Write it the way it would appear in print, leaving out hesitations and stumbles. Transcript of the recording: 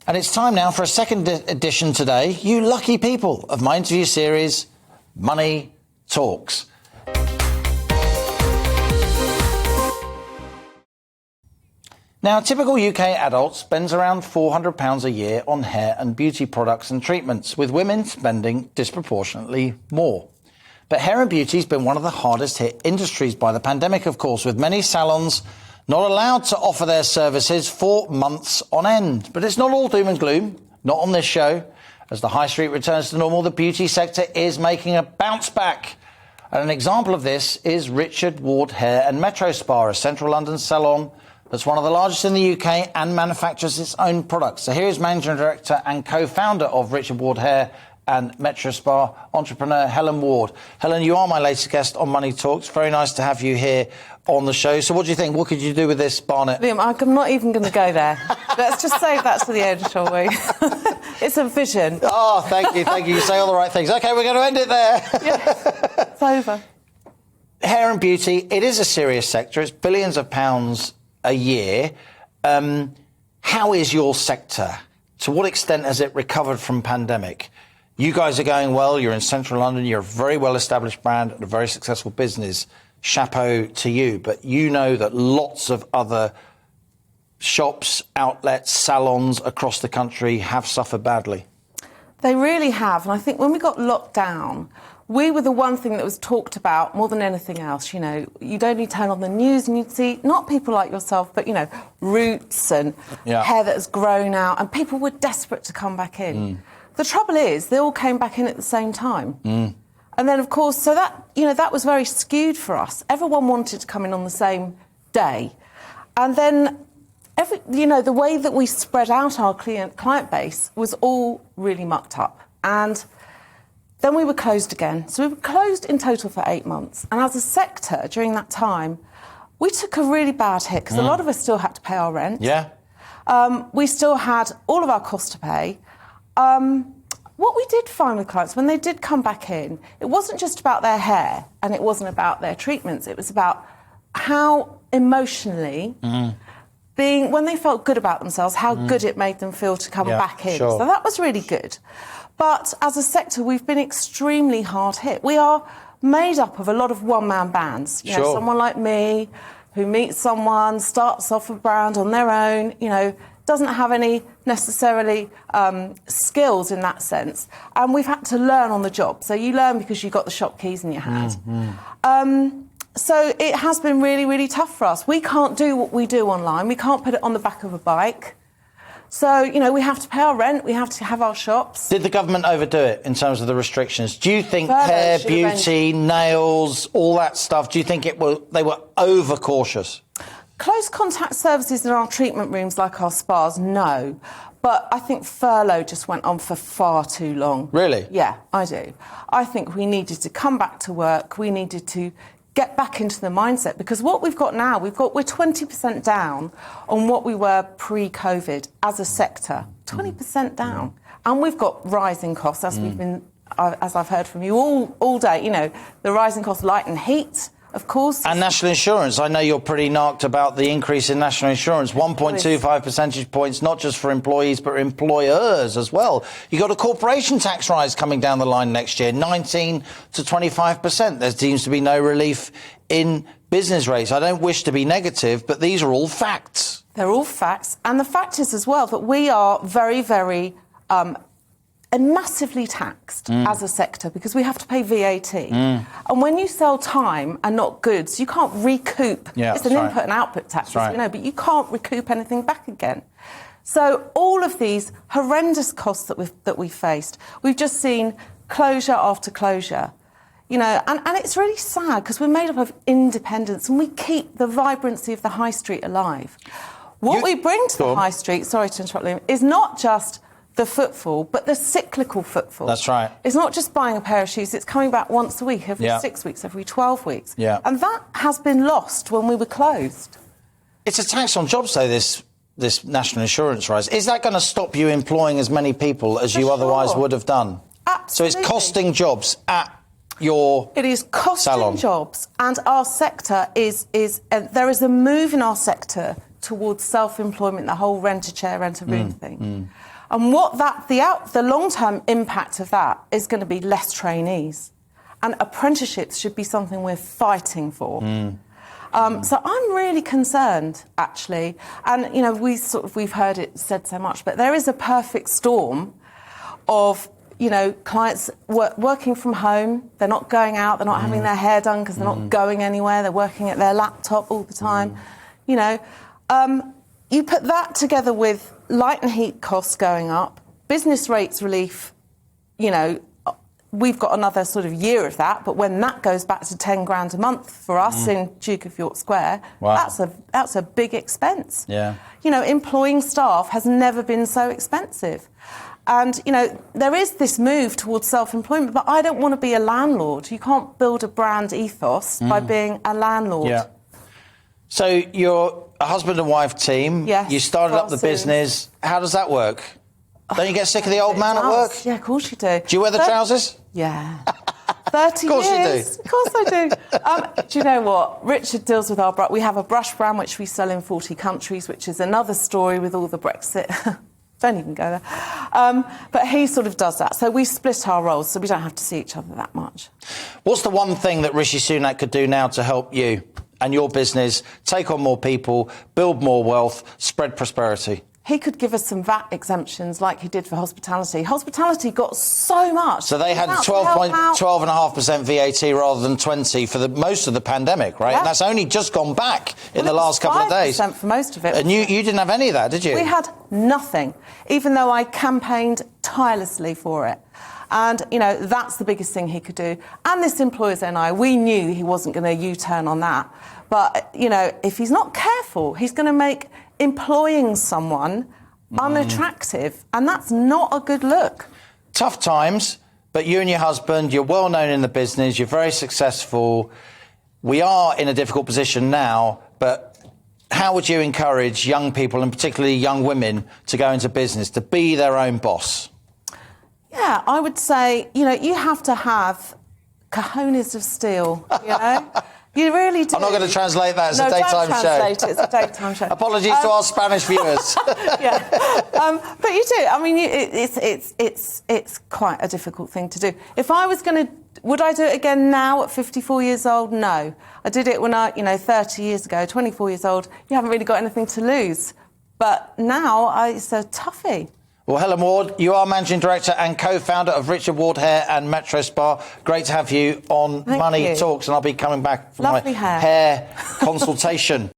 And it's time now for a second edition today, you lucky people, of my interview series, Money Talks. Now, a typical UK adult spends around £400 a year on hair and beauty products and treatments, with women spending disproportionately more. But hair and beauty has been one of the hardest hit industries by the pandemic, of course, with many salons not allowed to offer their services for months on end. But it's not all doom and gloom, not on this show. As the high street returns to normal, the beauty sector is making a bounce back. And an example of this is Richard Ward Hair and Metro Spa, a central London salon that's one of the largest in the UK and manufactures its own products. So here is Managing Director and co-founder of Richard Ward Hair and Metro Spa, entrepreneur Hellen Ward. Hellen, you are my latest guest on Money Talks. Very nice to have you here on the show. So what do you think? What could you do with this, Barnett? Liam, I'm not even going to go there. Let's just save that to the end, shall we? It's a vision. Oh, thank you, thank you. You say all the right things. OK, we're going to end it there. Yeah, it's over. Hair and beauty, it is a serious sector. It's billions of pounds a year. How is your sector? To what extent has it recovered from pandemic? You guys are going well. You're in central London. You're a very well-established brand and a very successful business. Chapeau to you. But you know that lots of other shops, outlets, salons across the country have suffered badly. They really have. And I think when we got locked down, we were the one thing that was talked about more than anything else. You know, you'd only turn on the news and you'd see not people like yourself, but, you know, roots and hair that has grown out. And people were desperate to come back in. The trouble is, they all came back in at the same time. And then, of course, so that, you know, that was very skewed for us. Everyone wanted to come in on the same day. And then, the way that we spread out our client base was all really mucked up. And then we were closed again. So we were closed in total for 8 months. And as a sector, during that time, we took a really bad hit because a lot of us still had to pay our rent. We still had all of our costs to pay. What we did find with clients, when they did come back in, it wasn't just about their hair and it wasn't about their treatments. It was about how emotionally, when they felt good about themselves, how good it made them feel to come back in. Sure. So that was really good. But as a sector, we've been extremely hard hit. We are made up of a lot of one-man bands. You know, someone like me who meets someone, starts off a brand on their own, you know, doesn't have any necessarily skills in that sense. And we've had to learn on the job. So you learn because you got the shop keys in your hand. So it has been really, really tough for us. We can't do what we do online. We can't put it on the back of a bike. So, you know, we have to pay our rent. We have to have our shops. Did the government overdo it in terms of the restrictions? Do you think hair, beauty, nails, all that stuff, do you think they were overcautious? Close contact services in our treatment rooms, like our spas, no. But I think furlough just went on for far too long. Really? Yeah, I do. I think we needed to come back to work. We needed to get back into the mindset, because what we've got now, we're 20% down on what we were pre-COVID as a sector. 20% down. And we've got rising costs, as as I've heard from you all day. You know, the rising costs, light and heat, of course. And national insurance. I know you're pretty narked about the increase in national insurance. 1.25 percentage points, not just for employees, but employers as well. You've got a corporation tax rise coming down the line next year, 19 to 25%. There seems to be no relief in business rates. I don't wish to be negative, but these are all facts. They're all facts. And the fact is as well that we are very, very massively taxed as a sector, because we have to pay VAT. And when you sell time and not goods, you can't recoup. It's an input and output tax, as we know, but you can't recoup anything back again. So all of these horrendous costs that we've faced, we've just seen closure after closure. You know, and it's really sad, because we're made up of independents and we keep the vibrancy of the high street alive. What we bring to the high street, sorry to interrupt, Liam, is not just the footfall, but the cyclical footfall. That's right. It's not just buying a pair of shoes, it's coming back once a week, every 6 weeks, every 12 weeks. And that has been lost when we were closed. It's a tax on jobs, though, this national insurance rise. Is that going to stop you employing as many people as you otherwise would have done? Absolutely. So it's costing jobs at your It is costing salon. jobs, and our sector there is a move in our sector towards self-employment, the whole rent-a-chair, rent-a-room thing. And what the long-term impact of that is going to be less trainees. And apprenticeships should be something we're fighting for. So I'm really concerned, actually. And, you know, we've heard it said so much, but there is a perfect storm of, you know, clients working from home. They're not going out. They're not having their hair done because they're not going anywhere. They're working at their laptop all the time. You know, you put that together with light and heat costs going up, business rates relief, you know, we've got another sort of year of that, but when that goes back to 10 grand a month for us in Duke of York Square, that's a big expense. Yeah. You know, employing staff has never been so expensive. And, you know, there is this move towards self-employment, but I don't want to be a landlord. You can't build a brand ethos by being a landlord. Yeah. So you're a husband and wife team. Yes. You started up the business. How does that work? Don't you get sick of the old man at work? Yeah, of course you do. Do you wear the trousers? Yeah. 30 Of course years. you do. Of course I do. Do you know what? Richard deals with we have a brush brand which we sell in 40 countries, which is another story with all the Brexit. Don't even go there. But he sort of does that. So we split our roles, so we don't have to see each other that much. What's the one thing that Rishi Sunak could do now to help you and your business take on more people, build more wealth, spread prosperity? He could give us some VAT exemptions like he did for hospitality. Hospitality got so much. So they had 12.5% VAT rather than 20 for most of the pandemic, right? Yeah. And that's only just gone back in the last couple of days. 5% for most of it. And you didn't have any of that, did you? We had nothing, even though I campaigned tirelessly for it. And, you know, that's the biggest thing he could do. And this employer's NI, we knew he wasn't going to U-turn on that. But, you know, if he's not careful, he's going to make employing someone unattractive. And that's not a good look. Tough times, but you and your husband, you're well known in the business, you're very successful. We are in a difficult position now, but how would you encourage young people, and particularly young women, to go into business, to be their own boss? Yeah, I would say, you know, you have to have cojones of steel, you know? You really do. I'm not going to translate that. It's a daytime show. Don't translate it. It's a daytime show. Apologies to our Spanish viewers. Yeah, but you do. I mean, it's quite a difficult thing to do. If I was going to, would I do it again now at 54 years old? No. I did it when 30 years ago, 24 years old. You haven't really got anything to lose. But now it's a toughie. Well, Hellen Ward, you are Managing Director and co-founder of Richard Ward Hair and Metro Spa. Great to have you on Money Talks, and I'll be coming back for my hair consultation.